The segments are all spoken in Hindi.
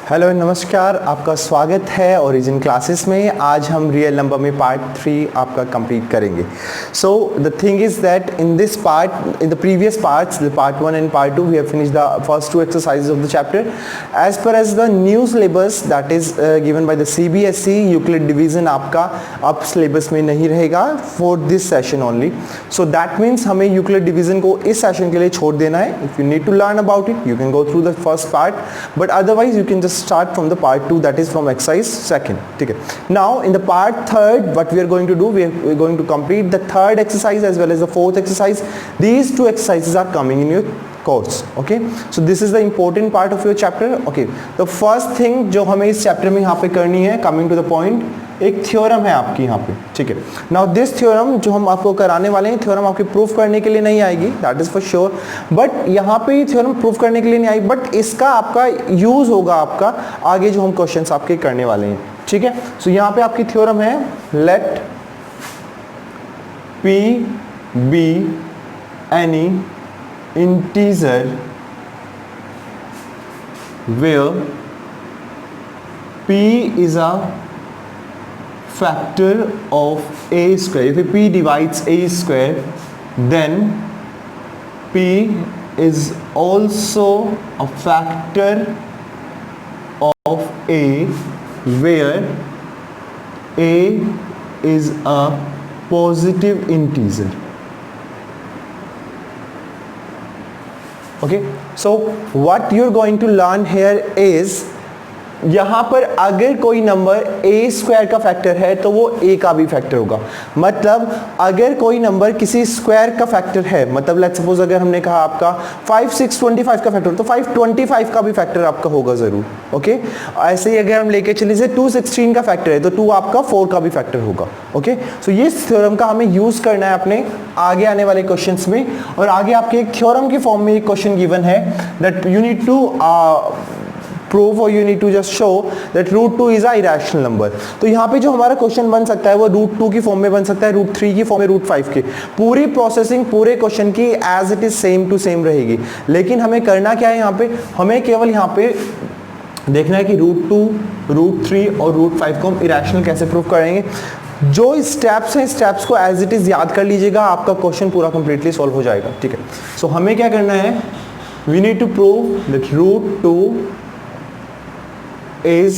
हेलो नमस्कार, आपका स्वागत है ओरिजिन क्लासेस में। आज हम रियल नंबर में पार्ट 3 आपका कंप्लीट करेंगे। So the thing is that in this part, in the previous parts, the part 1 and part 2, we have finished the first 2 exercises of the chapter. As per as the new syllabus that is given by the CBSE, Euclid division आपका अब सिलेबस में नहीं रहेगा for this session only. So that means हमें यूक्लिड डिवीजन को इस सेशन के लिए छोड़ देना है. If you need to learn about it, you can go through the first part, but otherwise you can just start from the part 2, that is from exercise 2nd. ठीक है. Now in the part 3rd, what we are going to do, we are going to complete the 3rd exercise as well as the 4th exercise. These 2 exercises are coming in your course. Okay, so this is the important part of your chapter. Okay, the first thing जो हमें इस चैप्टर में यहाँ पे करनी है, coming to the point, एक थ्योरम है आपकी यहाँ पे. ठीक है. नाउ दिस थ्योरम जो हम आपको कराने वाले हैं, थ्योरम आपकी प्रूफ करने के लिए नहीं आएगी, that is for sure. But यहाँ पे ये थ्योरम प्रूफ करने के लिए नहीं आई, बट इसका आपका यूज होगा आपका आगे जो हम क्वेश्चंस आपके करने वाले हैं. ठीक है. सो यहाँ पे आपकी थ्योरम है, let P be any integer where P is a factor of a square. If P divides a square, then P is also a factor of a where a is a positive integer. Okay, so what you're going to learn here is, यहाँ पर अगर कोई नंबर a स्क्वायर का फैक्टर है तो वो a का भी फैक्टर होगा. मतलब अगर कोई नंबर किसी स्क्वायर का फैक्टर है, मतलब लेट्स सपोज अगर हमने कहा आपका 5 6 25 का फैक्टर, तो 525 का भी फैक्टर आपका होगा जरूर. ओके, ऐसे ही अगर हम लेके चले जैसे 2 16 का फैक्टर है तो 2 आपका 4 का भी फैक्टर होगा. ओके, सो ये थ्योरम का हमें यूज करना है अपने आगे आने वाले क्वेश्चंस में. और आगे आपके एक थ्योरम की फॉर्म में एक क्वेश्चन गिवन है that you need to prove or you need to just show that root 2 is a irrational number. तो यहाँ पे जो हमारा क्वेश्चन बन सकता है वो रूट 2 की फॉर्म में बन सकता है, रूट 3 की फॉर्म में, रूट 5 की. पूरी प्रोसेसिंग पूरे क्वेश्चन की as it is same to same रहेगी. लेकिन हमें करना क्या है यहाँ पे, हमें केवल यहाँ पे देखना है कि रूट 2, रूट 3 और रूट 5 को हम इरेशनल कैसे प्रूव करेंगे. जो स्टेप्स हैं, स्टेप्स को एज इट इज याद कर लीजिएगा, आपका क्वेश्चन पूरा कंप्लीटली सॉल्व हो जाएगा. ठीक है. सो हमें क्या करना है, we need to prove that root 2 is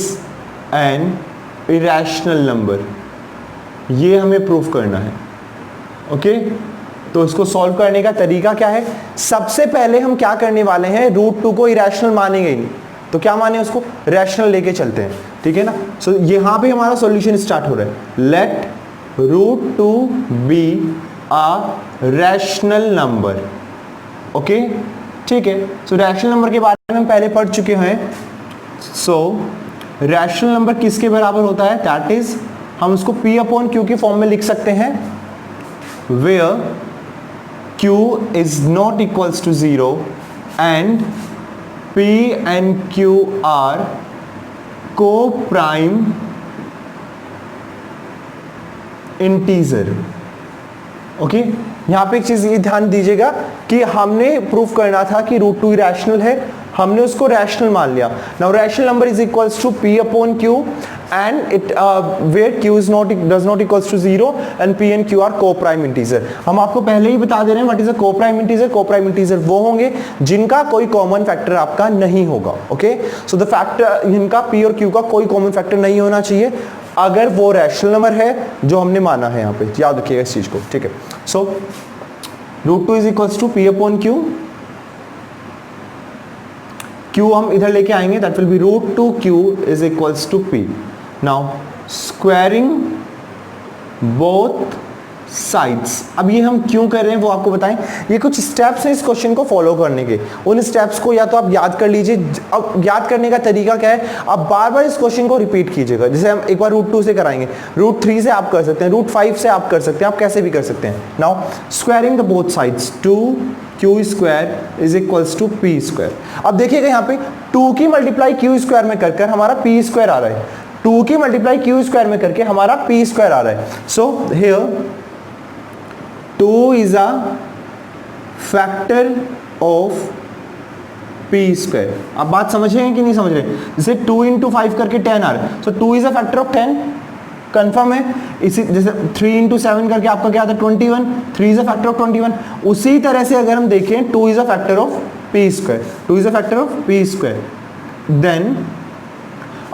an irrational number. ये हमें प्रूफ करना है. ओके, तो इसको सॉल्व करने का तरीका क्या है, सबसे पहले हम क्या करने वाले हैं, रूट 2 को इरेशनल मानेंगे ही नहीं, तो क्या माने, उसको रैशनल लेके चलते हैं. ठीक है ना. सो यहाँ पे हमारा सॉल्यूशन स्टार्ट हो रहा है. Let root 2 be a rational number. Okay, ठीक है. सो रैशनल नंबर के बारे में हम पहले पढ़ चुके हैं. सो रैशनल नंबर किसके बराबर होता है, दैट इज हम उसको P अपॉन Q की फॉर्म में लिख सकते हैं, where Q is not equals to 0 and P and Q are coprime integer. Okay, यहाँ पे एक चीज ये ध्यान दीजिएगा कि हमने प्रूफ करना था कि रूट 2 इरेशनल है, हमने उसको रैशनल मान लिया. Now rational number is equals to P upon Q and it where Q is not does not equals to 0 and P and Q are coprime integer. हम आपको पहले ही बता दे रहे हैं व्हाट इज अ को प्राइम इंटीजर. को प्राइम इंटीजर वो होंगे जिनका कोई कॉमन फैक्टर आपका नहीं होगा. ओके, सो द फैक्टर जिनका P और Q का कोई कॉमन फैक्टर नहीं होना चाहिए अगर वो रैशनल नंबर है जो हमने माना है. यहाँ पे याद रखिएगा इस चीज को. ठीक है. So root 2 is equals to P upon Q. Q हम इधर लेके आएंगे, that will be root 2Q is equals to P. Now squaring both sides. अब ये हम क्यों कर रहे हैं वो आपको बताएं. ये कुछ स्टेप्स हैं इस क्वेश्चन को फॉलो करने के. उन स्टेप्स को या तो आप याद कर लीजिए. अब याद करने का तरीका क्या है, आप बार बार इस क्वेश्चन को रिपीट कीजिएगा. जैसे हम एक बार रूट 2 से कराएंगे, रूट 3 से आप कर सकते हैं, रूट 5 से आप कर सकते हैं, आप कैसे भी कर सकते हैं. Now squaring the both sides, 2Q square is equals to P square. अब देखिएगा यहाँ पे 2 की मल्टीप्लाई Q स्क्वायर में कर हमारा P स्क्वायर आ रहा है, 2 की मल्टीप्लाई Q स्क्वायर में करके हमारा P स्क्वायर आ रहा है. So here 2 is a factor of P square. आप बात समझ रहे हैं कि नहीं समझ रहे? जैसे 2 इंटू 5 करके 10 आ रहा है, सो 2 is a factor of 10, confirm है। इसी जैसे 3 इंटू 7 करके आपका क्या आता है 21, 3 इज अ फैक्टर ऑफ 21। उसी तरह से अगर हम देखें 2 is a factor of P square, 2 is a factor of P square. Then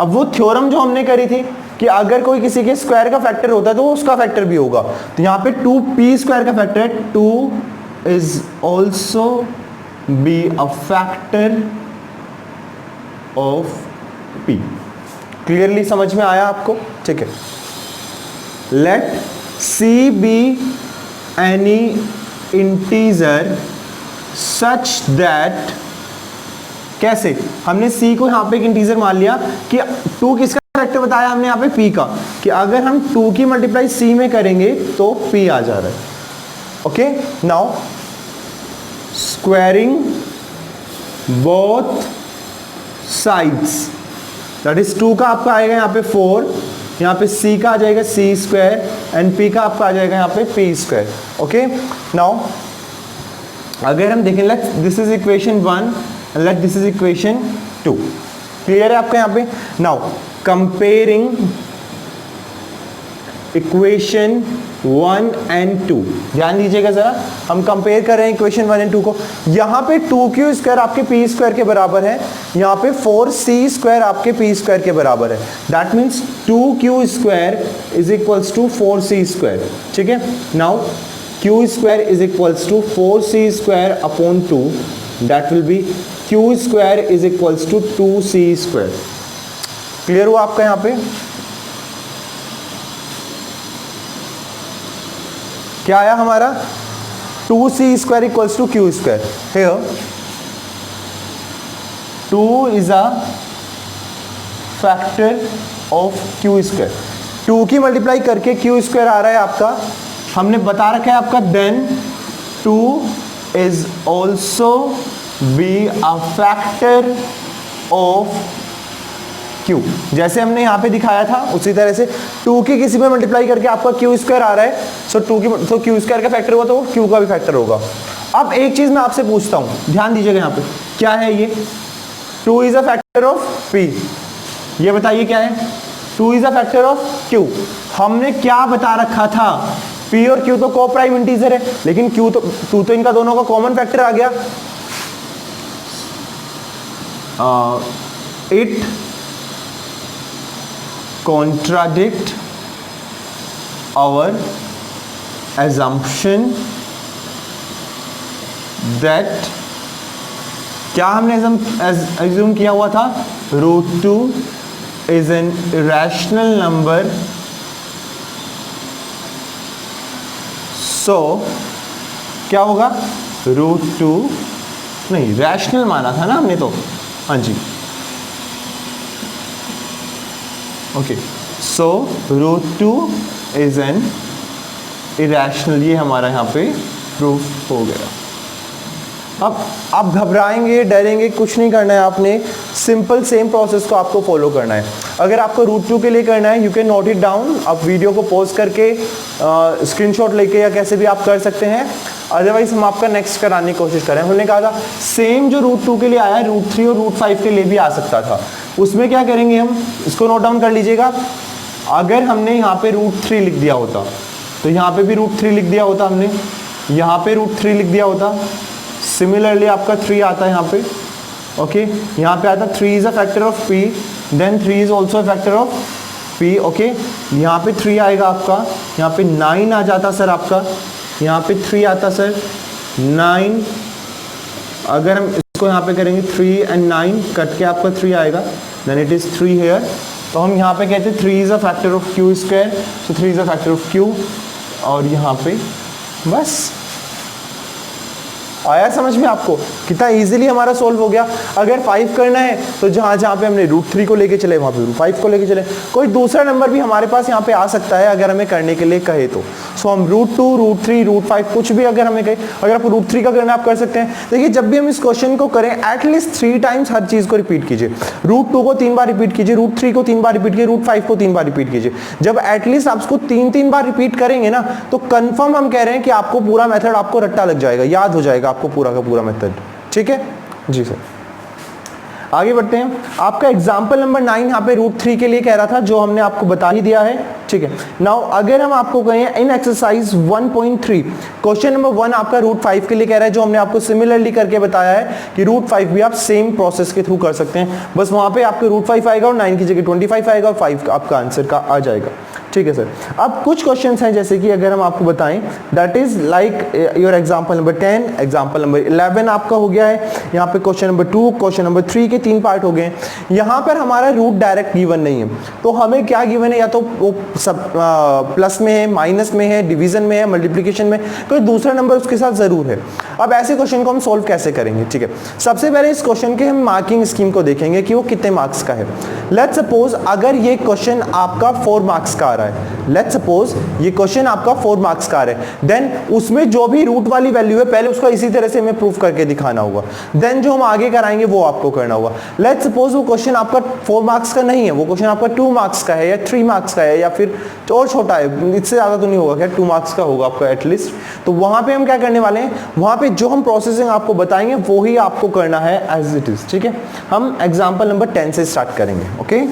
अब वो थ्योरम जो हमने करी थी कि अगर कोई किसी के स्क्वायर का फैक्टर होता है तो उसका फैक्टर भी होगा, तो यहाँ पे 2p स्क्वायर का फैक्टर है, 2 is also be a factor of p। Clearly समझ में आया आपको? ठीक है। Let c be any integer such that, कैसे? हमने c को यहां पे एक इंटीजर मान लिया कि 2 किसका फैक्टर बताया हमने यहाँ पे p का, कि अगर हम 2 की मल्टीप्लाई c में करेंगे तो p आ जा रहा है। Okay, now squaring both sides, that is 2 का आपका आएगा यहाँ पे 4, यहाँ पे c का आ जाएगा c स्क्वायर एंड p का आपका आ जाएगा यहाँ पे p स्क्वायर। ओके, नाउ अगर हम देखें, let this is equation 1, let this is equation 2। Clear है आपका यहाँ पे? नाउ कंपेयरिंग इक्वेशन 1 एंड 2, ध्यान दीजिएगा जरा, हम कंपेयर कर रहे हैं इक्वेशन 1 एंड 2 को। यहाँ पे 2q स्क्वायर आपके p स्क्वायर के बराबर है, यहाँ पे 4c स्क्वायर आपके p स्क्वायर के बराबर है। That means 2q square is equals to 4c square. ठीक है, now q square is equals to 4c square upon 2, that will be q square is equals to 2c square. Clear हुआ आपका यहाँ पे? क्या आया हमारा? 2c square equals to q square. Here 2 is a factor of q square, 2 की मल्टीप्लाई करके q स्क्वायर आ रहा है आपका, हमने बता रखा है आपका। Then 2 is also be a factor of q, जैसे हमने यहाँ पे दिखाया था उसी तरह से 2 की किसी में मल्टीप्लाई करके आपका q स्क्वायर आ रहा है, सो 2 की तो q स्क्वायर का फैक्टर हुआ तो q का भी फैक्टर होगा। अब एक चीज मैं आपसे पूछता हूँ, ध्यान दीजिएगा यहाँ पे, क्या है ये? 2 is a factor of p, ये बताइए क्या है? 2 is a factor of q। हमने क्या बता रखा था? p और q तो को प्राइम इंटीजर है, लेकिन q तो 2 तो इनका दोनों का कॉमन फैक्टर आ गया। It contradict our assumption that, क्या हमने assume किया हुआ था? √2 is an irrational number, so क्या होगा? √2 नहीं, रैशनल माना था ना हमने तो, हाँ जी। Okay, so √2 is an irrational, ये हमारा यहाँ पे प्रूफ हो गया। अब आप घबराएंगे, डरेंगे, कुछ नहीं करना है आपने, सिंपल सेम प्रोसेस को आपको फॉलो करना है। अगर आपको √2 के लिए करना है, you can note it down, आप वीडियो को पॉज करके स्क्रीनशॉट लेके या कैसे भी आप कर सकते हैं। अदरवाइज हम आपका नेक्स्ट कराने की कोशिश करें। हमने कहा था सेम जो √2 के लिए आया, √3 और √5 के लिए भी आ सकता था। उसमें क्या करेंगे हम, इसको नोट डाउन कर लीजिएगा। अगर हमने यहाँ पे √3 लिख दिया होता तो यहाँ पे भी √3 लिख दिया होता, हमने यहाँ पे √3 लिख दिया होता। सिमिलरली आपका 3 आता है यहाँ पे, ओके, यहाँ पे आता 3 is a factor of p, then 3 is also factor of p, okay. यहाँ पे 3 आएगा आपका, यहाँ पे 9 आ जाता सर आपका, यहाँ पे 3 आता सर 9। अगर हम इसको यहाँ पे करेंगे 3 and 9 कट के आपका 3 आएगा, देन इट इज 3 हेयर। तो हम यहाँ पे कहते हैं 3 is a factor of q square, so 3 is a factor of q, और यहाँ पे बस आया समझ में आपको? कितना इजीली हमारा सोल्व हो गया। अगर 5 करना है तो जहाँ जहाँ पे हमने √3 को लेके चले वहाँ पे √5 को लेके चले। कोई दूसरा नंबर भी हमारे पास यहाँ पे आ सकता है अगर हमें करने के लिए कहे तो। सो हम √2, √3, √5 कुछ भी अगर हमें कहे, अगर आपको √3 का करना आप कर सकते हैं। देखिए जब भी हम इस क्वेश्चन को करें एटलीस्ट 3 टाइम्स हर चीज़ को रिपीट कीजिए। √2 को 3 बार रिपीट कीजिए, √3 को 3 बार रिपीट कीजिए, √5 को 3 बार रिपीट कीजिए। जब एटलीस्ट आप उसको 3-3 बार रिपीट करेंगे ना, तो कंफर्म हम कह रहे हैं कि आपको पूरा मेथड आपको रट्टा लग जाएगा, याद हो जाएगा आपको पूरा का पूरा मेथड। ठीक है जी सर। आगे बढ़ते हैं। आपका एग्जाम्पल नंबर 9 यहाँ पे √3 के लिए कह रहा था, जो हमने आपको बता ही दिया है, ठीक है। नाउ अगर हम आपको कहें इन एक्सरसाइज 1.3 क्वेश्चन नंबर 1 आपका √5 के लिए कह रहा है, जो हमने आपको सिमिलरली करके बताया है कि √5 भी आप सेम प्रोसेस के थ्रू कर सकते हैं, बस वहां पे आपके √5 आएगा और 9 की जगह 25 आएगा और 5 आपका आंसर का आ जाएगा, ठीक है सर। अब कुछ क्वेश्चंस हैं, जैसे कि अगर हम आपको बताएं that is like your example number 10, example number 11 आपका हो गया है। यहाँ पे क्वेश्चन नंबर 2, क्वेश्चन नंबर 3 के 3 पार्ट हो गए। यहाँ पर हमारा रूट डायरेक्ट गिवन नहीं है, तो हमें क्या गिवन है, या तो वो सब प्लस में है, माइनस में है, डिवीजन में है, मल्टीप्लिकेशन में, कोई दूसरा नंबर उसके साथ जरूर है। अब ऐसे क्वेश्चन को हम सोल्व कैसे करेंगे, ठीक है। सबसे पहले इस क्वेश्चन के हम मार्किंग स्कीम को देखेंगे कि वो कितने मार्क्स का है। लेट्स सपोज अगर ये क्वेश्चन आपका 4 मार्क्स का आ रहा है, लेट्स सपोज ये क्वेश्चन आपका 4 मार्क्स का आ रहा है, देन उसमें जो भी रूट वाली वैल्यू है पहले उसको इसी तरह से हमें प्रूफ करके दिखाना होगा, देन जो हम आगे कराएंगे वो आपको करना होगा। लेट्स सपोज वो क्वेश्चन आपका 4 मार्क्स का नहीं है, वो क्वेश्चन आपका 2 मार्क्स का है या 3 मार्क्स का है या फिर और छोटा है, इससे ज्यादा तो नहीं होगा, क्या 2 मार्क्स का होगा आपका एटलीस्ट। तो वहां पे हम क्या करने वाले हैं, वहां पे जो हम प्रोसेसिंग आपको बताएंगे वो ही आपको करना है एज इट इज, ठीक है। हम एग्जांपल नंबर 10 से स्टार्ट करेंगे, okay.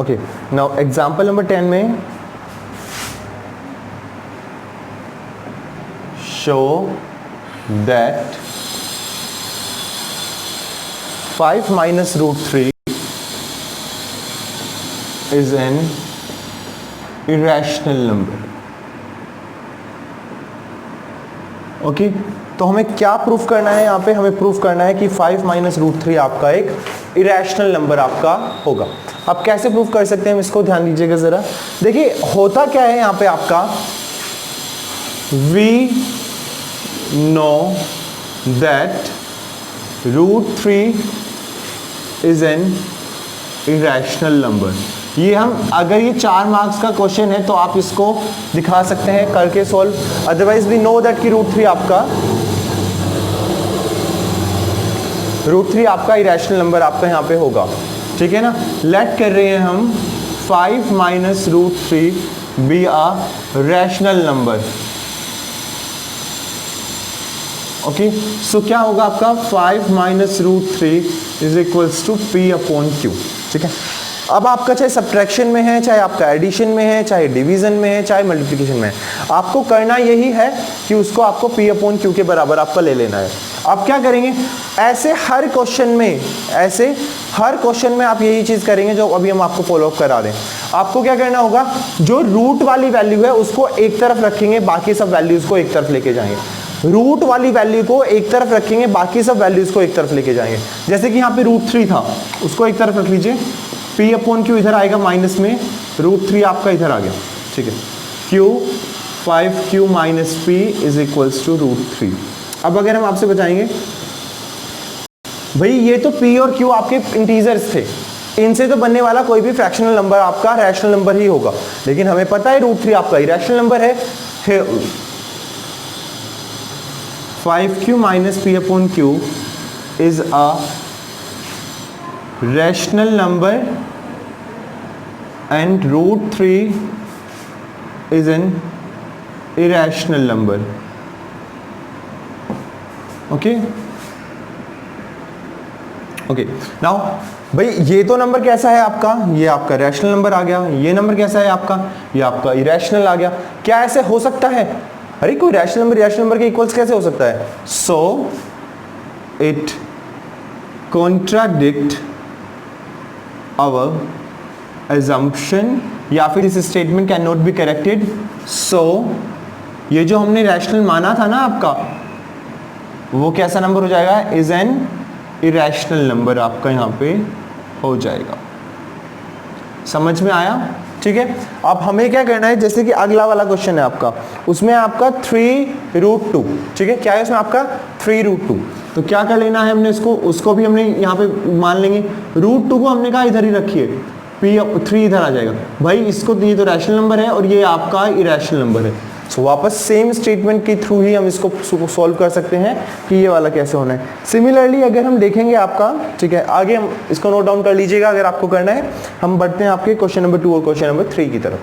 Okay, now example number 10 में show that 5 minus √3 is an irrational number। Okay, तो हमें क्या प्रूफ करना है, यहाँ पे हमें प्रूफ करना है कि 5 minus √3 आपका एक इरेशनल नंबर आपका होगा। अब कैसे प्रूफ कर सकते हैं हम इसको ध्यान दीजिएगा जरा। देखिए होता क्या है यहाँ पे आपका, we know that √3 is an irrational number. ये हम अगर ये 4 मार्क्स का क्वेश्चन है तो आप इसको दिखा सकते हैं करके solve, otherwise we know that कि √3 आपका इरेशनल नंबर आपका यहाँ पे होगा, ठीक है ना। लेट कर रहे हैं हम 5 minus √3 be a rational number. Okay, so क्या होगा आपका 5 minus √3 is equals to P/Q, ठीक है। अब आपका चाहे सब्ट्रैक्शन में है, चाहे आपका एडिशन में है, चाहे डिवीजन में है, चाहे मल्टीप्लिकेशन में है, आपको करना यही है कि उसको आपको P/Q के बराबर आपका ले लेना है। आप क्या करेंगे, ऐसे हर क्वेश्चन में आप यही चीज करेंगे जो अभी हम आपको फॉलो अप करा रहे हैं। आपको क्या करना होगा, जो रूट वाली वैल्यू है उसको एक तरफ रखेंगे, बाकी सब वैल्यूज को एक तरफ लेके जाएंगे। रूट वाली वैल्यू को एक तरफ रखेंगे, बाकी सब वैल्यूज को एक तरफ लेके जाएंगे। जैसे कि यहाँ पे √3 था, उसको एक तरफ रख लीजिए, P/Q इधर आएगा माइनस में, √3 आपका इधर आ गया, ठीक है। Q 5Q minus P is equals to √3। अब अगर हम आपसे बताएंगे भाई ये तो P और Q आपके इंटीजर्स थे, इनसे तो बनने वाला कोई भी फ्रैक्शनल नंबर आपका रैशनल नंबर ही होगा, लेकिन हमें पता है √3 आपका इरेशनल नंबर है। 5Q minus P/Q is a rational number and √3 is an irrational number। Okay okay, now भाई ये तो नंबर कैसा है आपका, ये आपका रैशनल नंबर आ गया, ये नंबर कैसा है आपका, ये आपका इरेशनल आ गया। क्या ऐसे हो सकता है, अरे कोई रैशनल नंबर के इक्वल्स कैसे हो सकता है। So it contradict our assumption, या फिर इस statement can not be corrected. So ये जो हमने रैशनल माना था ना आपका, वो कैसा नंबर हो जाएगा, इज एन इरेशनल नंबर आपका यहाँ पे हो जाएगा। समझ में आया, ठीक है। अब हमें क्या करना है, जैसे कि अगला वाला क्वेश्चन है आपका, उसमें आपका 3√2, ठीक है। क्या है उसमें आपका 3√2, तो क्या कर लेना है हमने इसको, उसको भी हमने यहाँ पे मान लेंगे। √2 को हमने कहा इधर ही रखिए, P3 इधर आ जाएगा। भाई इसको, ये तो रैशनल नंबर है और ये आपका इरेशनल नंबर है, सो वापस सेम स्टेटमेंट के थ्रू ही हम इसको सॉल्व कर सकते हैं कि ये वाला कैसे होना है। सिमिलरली अगर हम देखेंगे आपका, ठीक है, आगे हम इसको नोट डाउन कर लीजिएगा अगर आपको करना है। हम बढ़ते हैं आपके क्वेश्चन नंबर 2 और क्वेश्चन नंबर 3 की तरफ।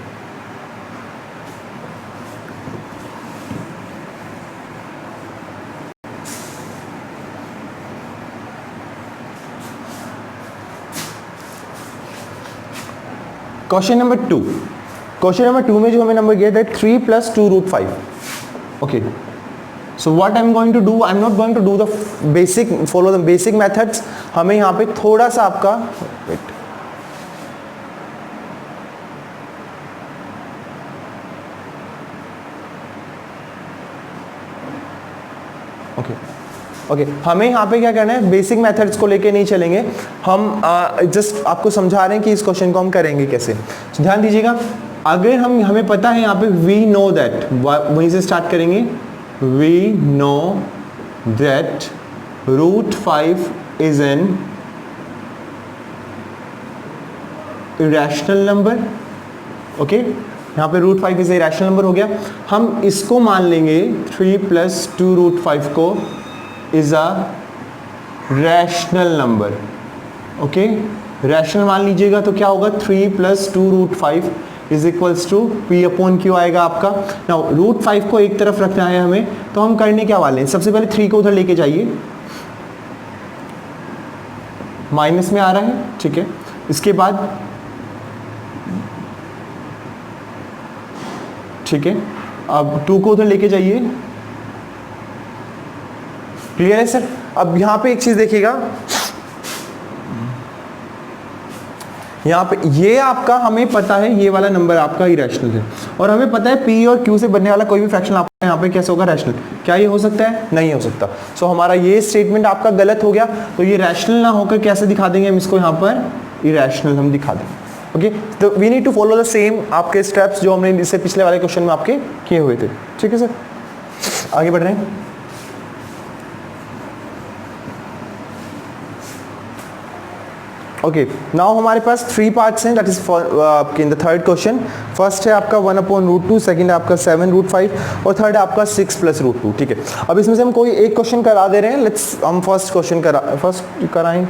क्वेश्चन नंबर 2, क्वेश्चन नंबर 2 में जो हमें नंबर दिया था 3 + 2 √5। Okay, so what I am going to do, I am not going to do the basic, follow the basic methods. हमें यहाँ पे थोड़ा सा आपका वेट, ओके, हमें यहाँ पे क्या करना है, बेसिक मेथड्स को लेके नहीं चलेंगे हम, जस्ट आपको समझा रहे हैं कि इस क्वेश्चन को हम करेंगे कैसे। तो ध्यान दीजिएगा, अगर हमें पता है यहाँ पे वी नो दैट, वहीं से स्टार्ट करेंगे, we know that √5 is an irrational number. Okay, यहाँ पे √5 इज इरेशनल नंबर हो गया। हम इसको मान लेंगे 3 + 2 √5 को is a rational number. Okay, rational मान लीजिएगा तो क्या होगा, 3 + 2 √5 इज इक्वल्स टू P/Q आएगा आपका। नाउ √5 को एक तरफ रखना है हमें, तो हम करने क्या वाले हैं, सबसे पहले 3 को उधर लेके जाइए, माइनस में आ रहा है, ठीक है। इसके बाद ठीक है, अब 2 को उधर लेके जाइए, क्लियर है सर। अब यहाँ पे एक चीज देखिएगा, यहाँ पे ये आपका हमें पता है ये वाला नंबर आपका इरेशनल है, और हमें पता है P और Q से बनने वाला कोई भी फ्रैक्शन आपका यहाँ पे कैसे होगा, रैशनल। क्या ये हो सकता है, नहीं हो सकता। सो हमारा ये स्टेटमेंट आपका गलत हो गया। तो ये रैशनल ना होकर कैसे दिखा देंगे हम इसको, यहाँ पर इरेशनल हम दिखा देंगे। ओके, तो we need to follow the same आपके स्टेप्स जो हमने इससे पिछले वाले क्वेश्चन में आपके किए हुए थे। ठीक है सर, आगे बढ़ रहे हैं। ओके, नाउ हमारे पास 3 पार्ट्स हैं, दैट इज आपके in the third question. First है आपका 1/√2, सेकंड है आपका 7 √5 और थर्ड है आपका 6 + √2। ठीक है, अब इसमें से हम कोई एक क्वेश्चन करा दे रहे हैं। लेट्स हम फर्स्ट क्वेश्चन कराएं,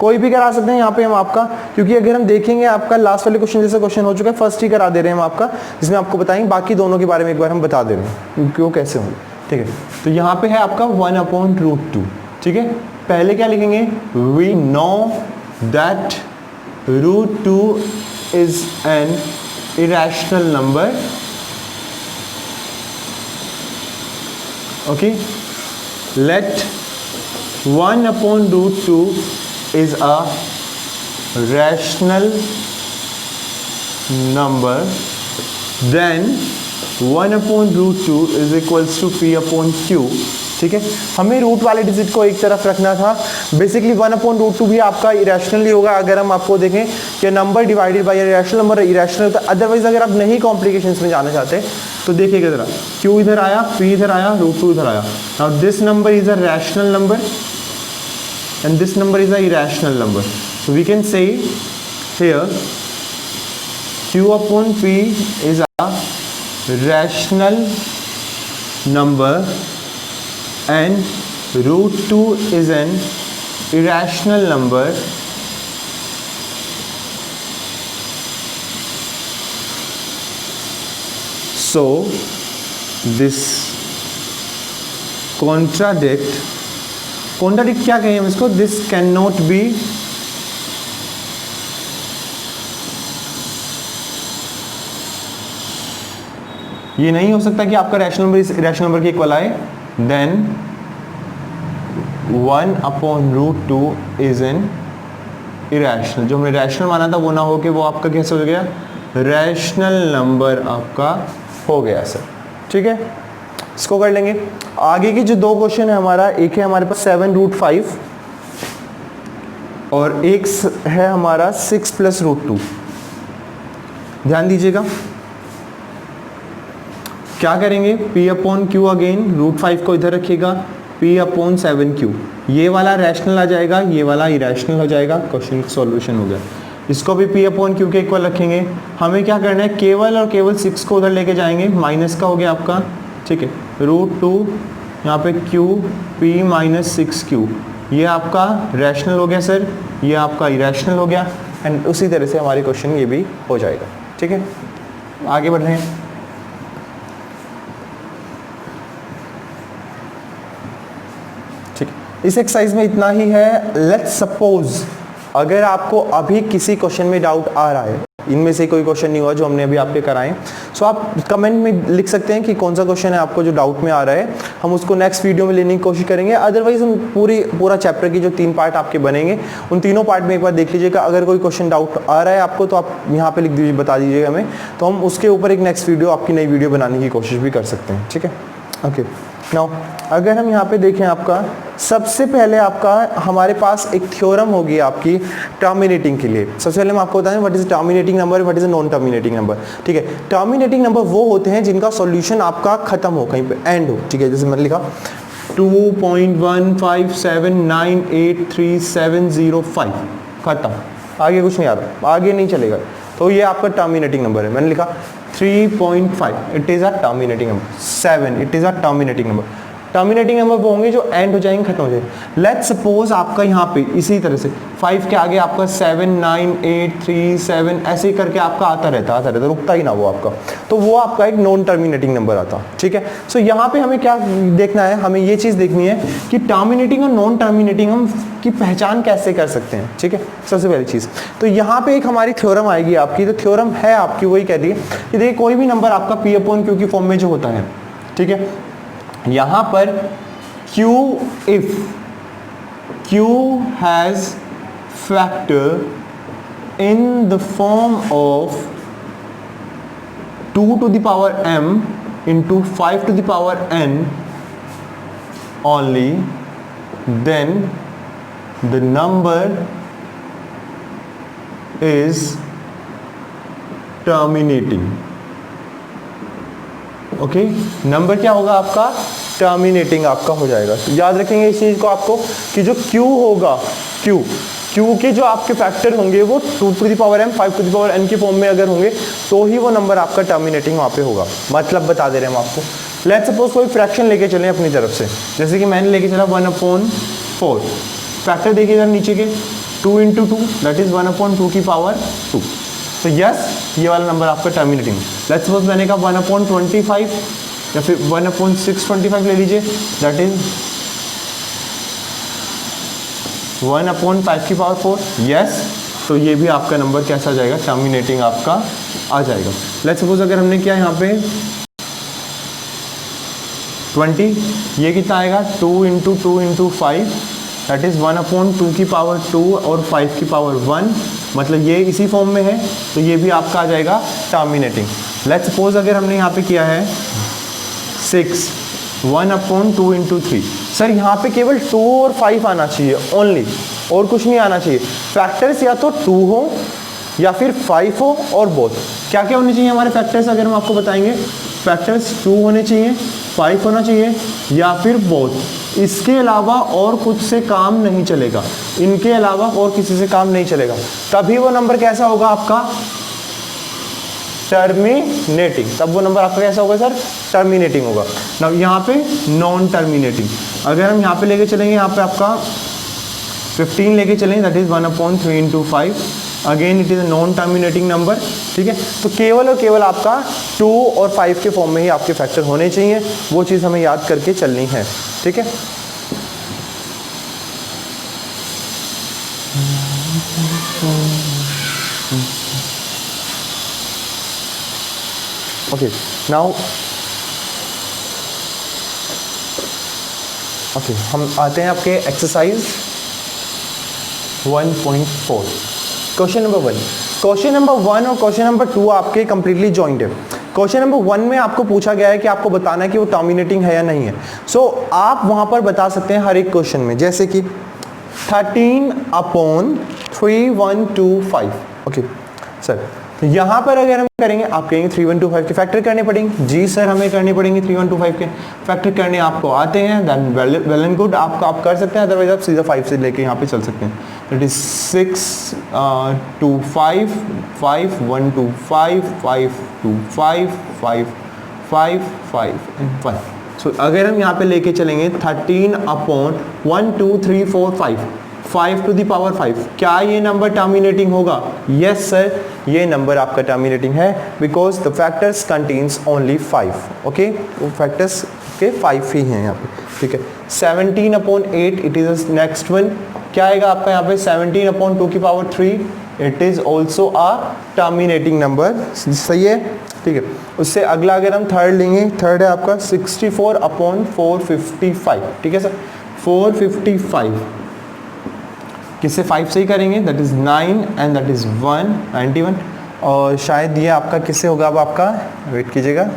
कोई भी करा सकते हैं यहाँ पे हम आपका, क्योंकि अगर हम देखेंगे आपका लास्ट वाले क्वेश्चन जैसा क्वेश्चन हो चुका है, फर्स्ट ही करा दे रहे हैं हम आपका, जिसमें आपको बताएंगे बाकी दोनों के बारे में एक बार हम बता दे रहे हैं क्योंकि वो कैसे होंगे। ठीक है, तो यहाँ पे है आपका 1/√2। ठीक है, पहले क्या लिखेंगे, we know that √2 is an irrational number. Okay, let 1/√2 is a rational number, then 1/√2 is equals to P/Q। ठीक है, हमें रूट वाले डिजिट को एक तरफ रखना था। बेसिकली 1/√2 भी आपका इरेशनल ही होगा अगर हम आपको देखें कि number divided by irrational number irrational होता है। अदरवाइज अगर आप नहीं कॉम्प्लिकेशंस में जाना चाहते तो देखिएगा जरा, Q इधर आया, P इधर आया, √2 इधर आया। Now this number is a rational number and this number is a irrational number, so we can say here Q/P is a rational number and √2 is an irrational number, so this contradict क्या कहें हम इसको, this cannot be ये नहीं हो सकता कि आपका रैशनल नंबर इस इरेशनल नंबर के इक्वल आए। then 1/√2 is an irrational, जो हमने रैशनल माना था वो ना हो के वो आपका कैसे हो गया, रैशनल नंबर आपका हो गया सर। ठीक है, इसको कर लेंगे। आगे की जो दो क्वेश्चन है हमारा, एक है हमारे पास 7 √5 और एक है हमारा 6 + √2। ध्यान दीजिएगा क्या करेंगे, P/Q अगेन, √5 को इधर रखिएगा, P/7Q, ये वाला रैशनल आ जाएगा, ये वाला इरेशनल हो जाएगा। क्वेश्चन सॉल्यूशन हो गया। इसको भी p अपॉन क्यू के इक्वल रखेंगे। हमें क्या करना है, केवल और केवल 6 को उधर लेके जाएंगे, माइनस का हो गया आपका, ठीक है, √2 यहाँ पे q p माइनस 6q, ये आपका रैशनल हो गया सर, ये आपका इरेशनल हो गया, एंड उसी तरह से हमारी क्वेश्चन ये भी हो जाएगा। ठीक है, आगे बढ़ रहे हैं। ठीक, इस एक्सरसाइज में इतना ही है। लेट्स सपोज अगर आपको अभी किसी क्वेश्चन में डाउट आ रहा है, इनमें से कोई क्वेश्चन नहीं हुआ जो हमने अभी आपके कराए, सो आप कमेंट में लिख सकते हैं कि कौन सा क्वेश्चन है आपको जो डाउट में आ रहा है, हम उसको नेक्स्ट वीडियो में लेने की कोशिश करेंगे। अदरवाइज हम पूरा चैप्टर की जो 3 पार्ट आपके बनेंगे उन तीनों पार्ट में एक बार देख लीजिएगा। अगर कोई क्वेश्चन डाउट आ रहा है आपको तो आप यहाँ पे लिख दीजिए, बता दीजिएगा हमें, तो हम उसके ऊपर एक नेक्स्ट वीडियो, आपकी नई वीडियो बनाने की कोशिश भी कर सकते हैं। ठीक है, ओके। नाउ अगर हम यहाँ पे देखें, आपका सबसे पहले आपका हमारे पास एक थ्योरम होगी आपकी टर्मिनेटिंग के लिए। सबसे पहले हम आपको बताएं what is terminating number, what is non terminating number. ठीक है, टर्मिनेटिंग नंबर वो होते हैं जिनका सॉल्यूशन आपका खत्म हो, कहीं पे एंड हो। ठीक है, जैसे मैंने लिखा 2.157983705, खत्म, आगे कुछ नहीं आ रहा, आगे नहीं चलेगा, तो ये आपका टर्मिनेटिंग नंबर है। मैंने लिखा 3.5, it is a terminating number. 7, it is a terminating number. Terminating number वो होंगे जो एंड हो जाएंगे, खत्म हो जाएंगे। लेट्स सपोज आपका यहाँ पे इसी तरह से 5 के आगे आपका 7, 9, 8, 3, 7 ऐसे ही करके आपका आता रहता, रुकता ही ना वो आपका, तो वो आपका एक नॉन टर्मिनेटिंग नंबर आता। ठीक है, सो यहाँ पे हमें क्या देखना है, हमें ये चीज़ देखनी है कि टर्मिनेटिंग और नॉन टर्मिनेटिंग हम की पहचान कैसे कर सकते हैं। ठीक है, सबसे पहली चीज़ तो यहाँ पे एक हमारी थ्योरम आएगी आपकी, तो थ्योरम है आपकी वही कह रही है कि देखिए कोई भी नंबर आपका p अपॉन क्यू की फॉर्म में जो होता है, ठीक है, यहाँ पर q if q has factor in the form of 2 to the power m into 5 to the power n only, then the number is terminating. Okay, number क्या होगा आपका, टर्मिनेटिंग आपका हो जाएगा। तो याद रखेंगे इस चीज़ को आपको कि जो Q होगा, Q के जो आपके फैक्टर होंगे वो 2 to the power m 5 to the power n के फॉर्म में अगर होंगे तो ही वो नंबर आपका टर्मिनेटिंग वहाँ पे होगा। मतलब बता दे रहे हैं हम आपको। लेट्स सपोज कोई फ्रैक्शन लेके चलें अपनी तरफ से, जैसे कि मैंने लेके चला 1/4, फैक्टर देखिए जरा नीचे के 2 into 2 दैट इज 1/2 की पावर 2। तो यस, ये वाला नंबर आपका टर्मिनेटिंग। लेट्स सपोज मैंने कहा 1/25 या फिर 1/625 ले लीजिए, दैट इज 1/5 की पावर 4। यस, तो ये भी आपका नंबर कैसा आ जाएगा, टर्मिनेटिंग आपका आ जाएगा। लेट्स सपोज अगर हमने किया यहाँ पे 20, ये कितना आएगा 2 into 2 into 5 दैट इज 1/2 की पावर 2 और 5 की पावर 1, मतलब ये इसी फॉर्म में है, तो ये भी आपका आ जाएगा टर्मिनेटिंग। लेट्स सपोज अगर हमने यहाँ पे किया है 6, 1/2 into 3, सर यहाँ पे केवल 2 और 5 आना चाहिए ओनली, और कुछ नहीं आना चाहिए। फैक्टर्स या तो 2 हो या फिर 5 हो और बोथ। क्या क्या होने चाहिए हमारे फैक्टर्स, अगर हम आपको बताएंगे, फैक्टर्स 2 होने चाहिए, 5 होना चाहिए या फिर बोथ। इसके अलावा और कुछ से काम नहीं चलेगा, इनके अलावा और किसी से काम नहीं चलेगा, तभी वो नंबर कैसा होगा आपका, टर्मिनेटिंग। तब वो नंबर आपका कैसा होगा सर, टर्मिनेटिंग होगा। ना यहाँ पे नॉन टर्मिनेटिंग, अगर हम यहाँ पे लेके चलेंगे, यहाँ पे आपका 15 लेके चलेंगे, that is 1/3 into 5, again it is a non terminating number. ठीक है, तो केवल और केवल आपका 2 और 5 के फॉर्म में ही आपके फैक्टर होने चाहिए, वो चीज़ हमें याद करके चलनी है। ठीक है, ओके, नाउ ओके, हम आते हैं आपके exercise 1.4, question number 1। Question number 1 और क्वेश्चन नंबर 2 आपके कंप्लीटली जॉइंट है। क्वेश्चन नंबर 1 में आपको पूछा गया है कि आपको बताना है कि वो टर्मिनेटिंग है या नहीं है। सो आप वहां पर बता सकते हैं हर एक क्वेश्चन में, जैसे कि 13/3125। ओके सर, तो यहाँ पर अगर हम करेंगे, आप कहेंगे 3125 के फैक्टर करने पड़ेंगे। जी सर हमें करने पड़ेंगे 3125 के फैक्टर करने आपको आते हैं, देन वेल एंड गुड, आप कर सकते हैं, अदरवाइज आप सीधा 5 से लेके यहाँ पे चल सकते हैं। That is 6 2 5 5 1 2 5 5 2 5 5 5 5 and 1। सो अगर हम यहाँ पे लेके चलेंगे 13 अपॉन 1 2 3 4 5 टू द पावर 5, क्या ये नंबर टर्मिनेटिंग होगा? यस सर, ये नंबर आपका टर्मिनेटिंग है because the factors contains only 5। Okay, वो फैक्टर्स के 5 ही हैं यहाँ पे, ठीक है। 17 upon 8 it is next one, क्या आएगा आपका यहाँ पे? 17 अपॉन 2 की power 3 it is also a terminating number, सही है, ठीक है। उससे अगला अगर हम थर्ड लेंगे, थर्ड है आपका 64 अपॉन 455, ठीक है सर। 455 किससे 5 से ही करेंगे, that is 9 and that is 191, और शायद ये आपका किससे होगा? अब आपका वेट कीजिएगा,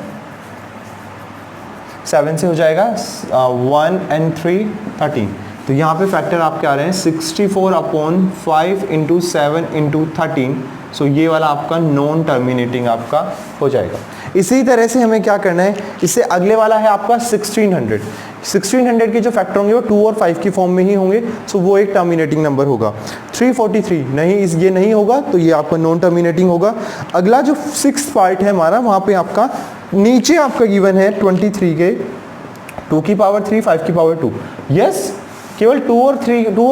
7 से हो जाएगा, 1 and 3 13। तो यहाँ पे फैक्टर आपके आ रहे हैं 64 अपॉन 5 इंटू 7 इंटू 13। सो ये वाला आपका नॉन टर्मिनेटिंग आपका हो जाएगा। इसी तरह से हमें क्या करना है, इससे अगले वाला है आपका 1600 के जो फैक्टर होंगे वो 2 और 5 की फॉर्म में ही होंगे, सो वो एक टर्मिनेटिंग नंबर होगा। 343 नहीं, ये नहीं होगा, तो ये आपका नॉन टर्मिनेटिंग होगा। अगला जो 6th पार्ट है हमारा, वहाँ पे आपका नीचे आपका गिवन है 23 के 2 की पावर 3 5 की पावर 2, यस केवल 2 और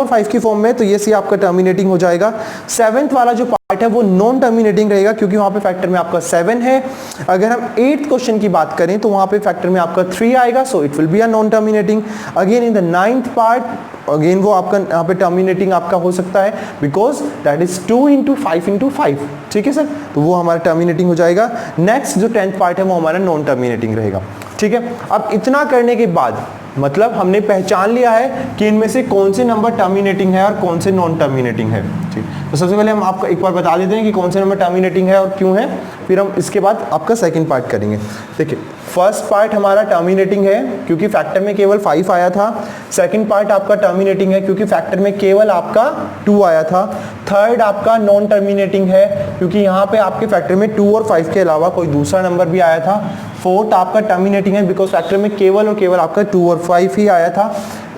5 की फॉर्म में, तो ये सी आपका टर्मिनेटिंग हो जाएगा। 7th वाला जो पार्ट है वो नॉन टर्मिनेटिंग रहेगा क्योंकि वहां पे फैक्टर में आपका 7 है। अगर हम 8th क्वेश्चन की बात करें तो वहां पे फैक्टर में आपका 3 आएगा, so it will be a non terminating. Again in the 9th part again वो आपका यहाँ पे टर्मिनेटिंग आपका हो सकता है because that is 2 into 5 into 5, ठीक है सर, तो वो हमारा टर्मिनेटिंग हो जाएगा। नेक्स्ट जो 10th पार्ट है वो हमारा नॉन टर्मिनेटिंग रहेगा, ठीक है। अब इतना करने के बाद मतलब हमने पहचान लिया है कि इनमें से कौन से नंबर टर्मिनेटिंग है और कौन से नॉन टर्मिनेटिंग है, ठीक। तो सबसे पहले हम आपको एक बार बता देते हैं कि कौन से नंबर टर्मिनेटिंग है और क्यों है, फिर हम इसके बाद आपका सेकंड पार्ट करेंगे। देखिए फर्स्ट पार्ट हमारा टर्मिनेटिंग है क्योंकि फैक्टर में केवल 5 आया था। सेकंड पार्ट आपका टर्मिनेटिंग है क्योंकि फैक्टर में केवल आपका 2 आया था। थर्ड आपका नॉन टर्मिनेटिंग है क्योंकि यहाँ पे आपके फैक्टर में 2 और 5 के अलावा कोई दूसरा नंबर भी आया था। फोर्थ आपका टर्मिनेटिंग है बिकॉज फैक्टर में केवल और केवल आपका 2 और 5 ही आया था।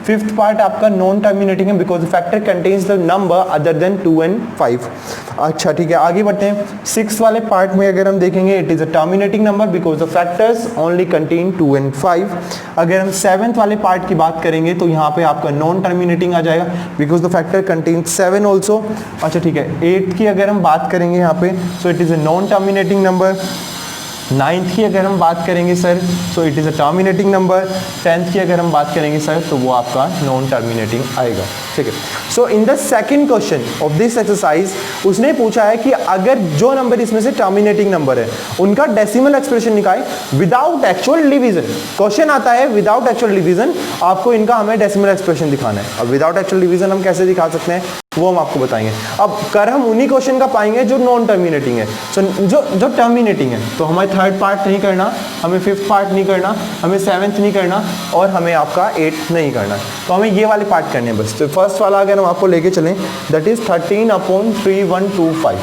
फिफ्थ पार्ट आपका नॉन टर्मिनेटिंग है because the factor contains the number other than 2 and 5। अच्छा ठीक है, आगे बढ़ते हैं। सिक्स वाले पार्ट में अगर हम देखेंगे it is a terminating number because the factors only contain 2 and 5। अगर हम सेवेंथ वाले पार्ट की बात करेंगे तो यहाँ पे आपका नॉन टर्मिनेटिंग आ जाएगा because the factor contain 7 also. अच्छा ठीक है, एट्थ की अगर हम बात करेंगे यहाँ पे so it is a non terminating number. Ninth की अगर हम बात करेंगे sir so it is a terminating number. Tenth की अगर हम बात करेंगे सर तो वो आपका नॉन टर्मिनेटिंग आएगा, ठीक है। So in the second question of this exercise उसने पूछा है कि अगर जो नंबर इसमें से टर्मिनेटिंग नंबर है उनका डेसिमल एक्सप्रेशन निकाले विदाउट एक्चुअल डिवीजन। क्वेश्चन आता है विदाउट एक्चुअल डिवीजन, आपको इनका हमें डेसिमल एक्सप्रेशन दिखाना है। अब विदाउट एक्चुअल डिवीजन हम कैसे दिखा सकते हैं वो हम आपको बताएंगे। अब कर हम उन्हीं क्वेश्चन का पाएंगे जो नॉन टर्मिनेटिंग है। सो जो टर्मिनेटिंग है तो हमें थर्ड पार्ट नहीं करना, हमें फिफ्थ पार्ट नहीं करना, हमें सेवेंथ नहीं करना और हमें आपका एट्थ नहीं करना, तो हमें ये वाले पार्ट करने हैं बस। तो फर्स्ट वाला अगर हम आपको लेके चलें दैट इज 13/3125,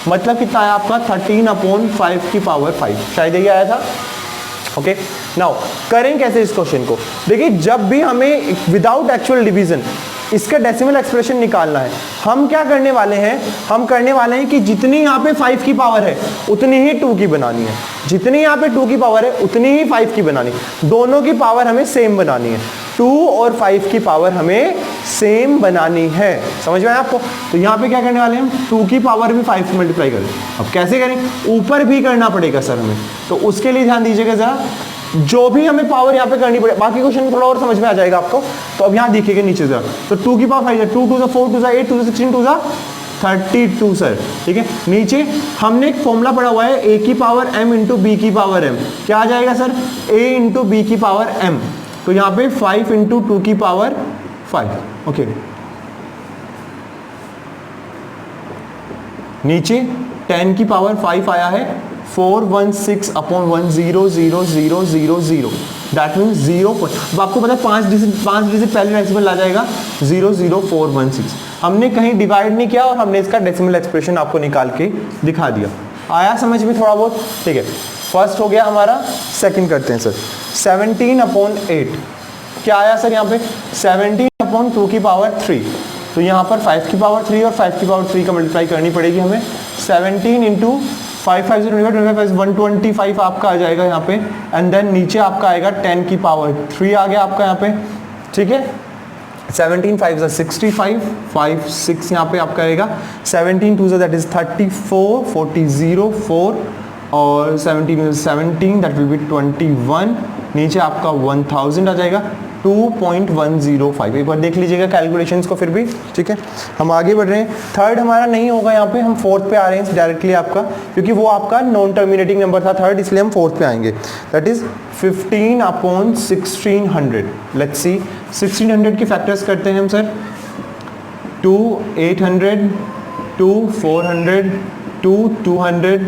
मतलब कितना है आपका 13/5 की पावर 5, शायद ये आया था। ओके नाउ करें कैसे इस क्वेश्चन को। देखिए जब भी हमें विदाउट एक्चुअल डिवीजन इसका डेसिमल एक्सप्रेशन निकालना है, हम क्या करने वाले हैं, हम करने वाले हैं कि जितनी यहाँ पे 5 की पावर है उतनी ही 2 की बनानी है, जितनी यहाँ पे 2 की पावर है उतनी ही 5 की बनानी है। दोनों की पावर हमें सेम बनानी है, 2 और 5 की पावर हमें सेम बनानी है, समझ में आया आपको। तो यहाँ पे क्या करने वाले हैं, हम 2 की पावर भी 5 से मल्टीप्लाई करें। अब कैसे करें, ऊपर भी करना पड़ेगा सर हमें, तो उसके लिए ध्यान दीजिएगा जरा, जो भी हमें पावर यहाँ पे करनी पड़े, बाकी क्वेश्चन में थोड़ा और समझ में आ जाएगा आपको। तो अब यहाँ देखिएगा नीचे जरा, तो 2 की पावर 5 है, 2 2 4 2 8 2 16 2 32 सर, ठीक है। नीचे हमने एक फॉर्मूला पढ़ा हुआ है a की पावर m इंटू बी की पावर m, क्या आ जाएगा सर, a इंटू बी की पावर m। तो यहाँ पे 5 इंटू 2 की पावर 5, ओके। नीचे 10 की पावर 5 आया है, 416/100000, दैट मीन्स 0। अब आपको पता है 5 डिजिट पहले डेसिमल आ जाएगा 00416। हमने कहीं डिवाइड नहीं किया और हमने इसका डेसिमल एक्सप्रेशन आपको निकाल के दिखा दिया। आया समझ में थोड़ा बहुत? ठीक है, फर्स्ट हो गया हमारा, सेकंड करते हैं सर। 17/8 क्या आया सर यहाँ पे? 17/2 की पावर 3। तो यहाँ पर 5 की पावर 3 और 5 की पावर 3 का मल्टीप्लाई करनी पड़ेगी हमें। 17 इंटू 5 5 125 आपका आ जाएगा यहाँ पे, एंड देन नीचे आपका आएगा 10 की पावर 3 आ गया आपका यहाँ पे, ठीक है। 17 5 65, 5 6 यहाँ पे आपका आएगा। 17 2 दैट इज 34, 40 0 4 और 17 17 दैट विल बी 21। नीचे आपका 1000 आ जाएगा, 2.105। एक बार देख लीजिएगा कैलकुलेशंस को फिर भी, ठीक है। हम आगे बढ़ रहे हैं। थर्ड हमारा नहीं होगा यहाँ पे, हम फोर्थ पे आ रहे हैं डायरेक्टली आपका, क्योंकि वो आपका नॉन टर्मिनेटिंग नंबर था थर्ड, इसलिए हम फोर्थ पे आएंगे। That is 15/1600। लेट्स सी 1600 के फैक्टर्स करते हैं हम सर। 2 800, 2 400, 2 200,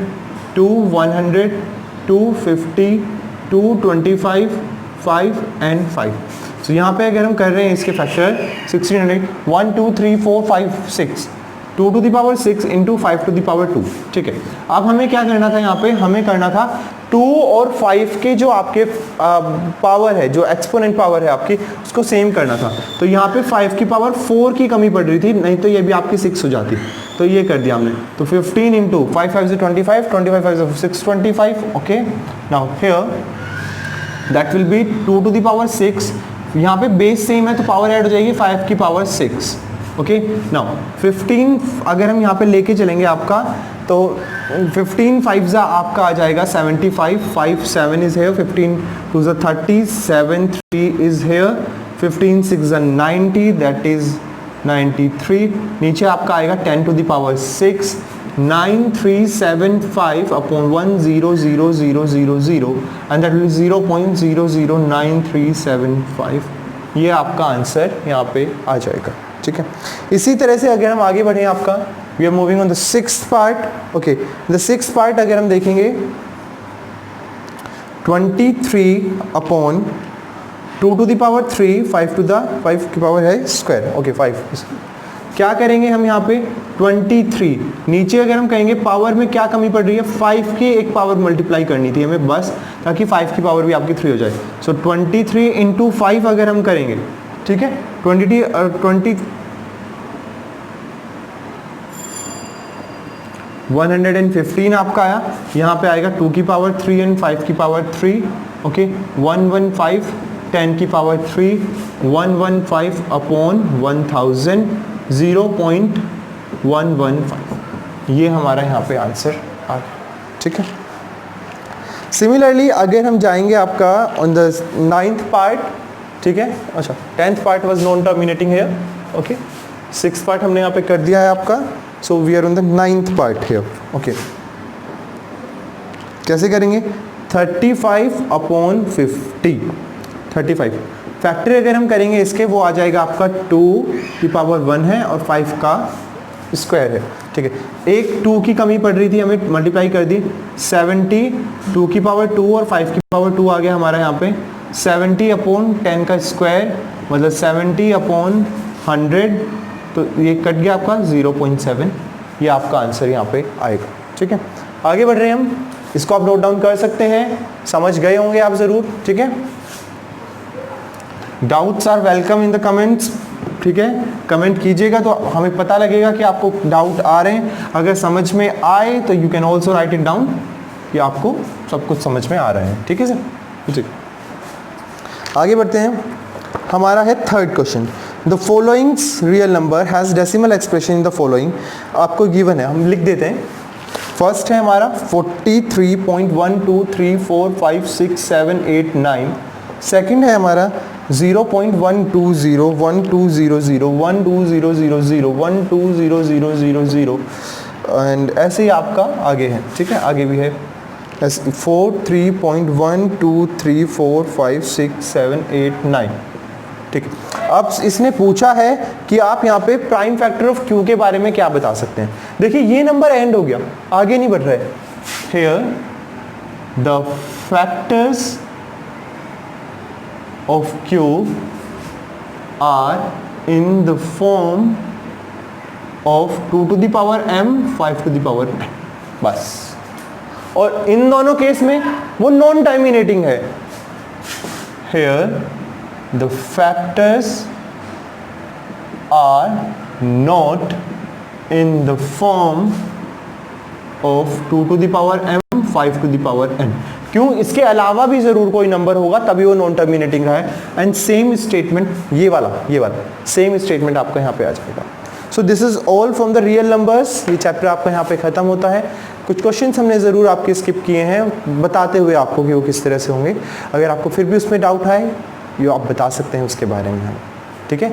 2 100, 2 50, 2 25, 5 एंड 5। तो यहाँ पे अगर हम कर रहे हैं इसके factor 1600, 1 2 3 4 5 6, 2 to the power 6 into 5 to the power 2, ठीक है। अब हमें क्या करना था यहाँ पे? हमें करना था 2 और 5 के जो आपके पावर है, जो एक्सपोनेंट पावर है आपकी, उसको सेम करना था। तो यहाँ पे 5 की पावर 4 की कमी पड़ रही थी, नहीं तो ये भी आपकी 6 हो जाती। तो ये कर दिया हमने। तो 15 इंटू 5 5 से 25, 25 5 से 625, okay. Now here that will B 2 to the power 6। यहाँ पे बेस सेम है तो पावर ऐड हो जाएगी 5 की पावर 6, ओके। नाउ 15 अगर हम यहाँ पे लेके चलेंगे आपका, तो 15 5 जा आपका आ जाएगा 75, 5 7 इज हेयर, 15 2 जा 30, 7 3 इज हेयर, 15 6 जा 90 दैट इज 93। नीचे आपका आएगा 10 to the power 6, 9375 upon 1000000 and that will be 0.009375। ये आपका आंसर यहाँ पे आ जाएगा, ठीक है। इसी तरह से अगर हम आगे बढ़ें आपका, we are moving on the sixth part, okay. The sixth part अगर हम देखेंगे 23/2 to the power 3, 5 to the 5 की पावर है स्क्वायर, ओके 5। क्या करेंगे हम यहाँ पे? 23 नीचे अगर हम कहेंगे पावर में क्या कमी पड़ रही है? 5 की एक पावर मल्टीप्लाई करनी थी हमें बस, ताकि 5 की पावर भी आपकी 3 हो जाए। सो 23 इंटू 5 अगर हम करेंगे, ठीक है, 115 आपका आया। यहाँ पे आएगा 2 की पावर 3 एंड 5 की पावर 3, ओके। 115 10 की पावर 3, 115 अपॉन 1000, 0.115। ये हमारा यहाँ पे आंसर आ गया, ठीक है। सिमिलरली अगर हम जाएंगे आपका ऑन द 9th पार्ट, ठीक है, अच्छा 10th part was non terminating here, okay. 6th part हमने यहाँ पे कर दिया है आपका। So we are on the 9th part here, okay. कैसे करेंगे? 35/50, 35 फैक्टर अगर हम करेंगे इसके, वो आ जाएगा आपका 2 की पावर 1 है और 5 का स्क्वायर है, ठीक है। एक 2 की कमी पड़ रही थी, हमें मल्टीप्लाई कर दी। 70 2 की पावर 2 और 5 की पावर 2 आ गया हमारा यहाँ पे। 70/10 का स्क्वायर मतलब 70/100, तो ये कट गया आपका 0.7। ये आपका आंसर यहाँ पे आएगा, ठीक है। आगे बढ़ रहे हैं हम, इसको आप नोट डाउन कर सकते हैं, समझ गए होंगे आप ज़रूर, ठीक है। Doubts are welcome in the comments, ठीक है। कमेंट कीजिएगा तो हमें पता लगेगा कि आपको डाउट आ रहे हैं। अगर समझ में आए तो you can also right it down कि आपको सब कुछ समझ में आ रहे हैं, ठीक है सर, ठीक। आगे बढ़ते हैं, हमारा है third question. The followings real number has decimal expression in the following. आपको गिवन है, हम लिख देते हैं। फर्स्ट है हमारा 43.123456789। सेकंड है हमारा 0.1201200120000120000 एंड ऐसे ही आपका आगे है, ठीक है, आगे भी है 43.123456789, ठीक है। अब इसने पूछा है कि आप यहाँ पे प्राइम फैक्टर ऑफ क्यू के बारे में क्या बता सकते हैं। देखिए ये नंबर एंड हो गया, आगे नहीं बढ़ रहा है। Here the factors of Q are in the form of 2 to the power m, 5 to the power n। बस और इन दोनों केस में वो नॉन टर्मिनेटिंग है। Here the factors are not in the form of 2 to the power m 5 to the power n। क्यों? इसके अलावा भी जरूर कोई नंबर होगा तभी वो नॉन टर्मिनेटिंग है। एंड सेम स्टेटमेंट ये वाला सेम स्टेटमेंट आपको यहाँ पे आ जाएगा। So this is all from the real numbers. ये चैप्टर आपका यहाँ पे खत्म होता है। कुछ क्वेश्चंस हमने ज़रूर आपके स्किप किए हैं बताते हुए आपको कि वो किस तरह से होंगे। अगर आपको फिर भी उसमें डाउट आए ये आप बता सकते हैं उसके बारे में हम, ठीक है।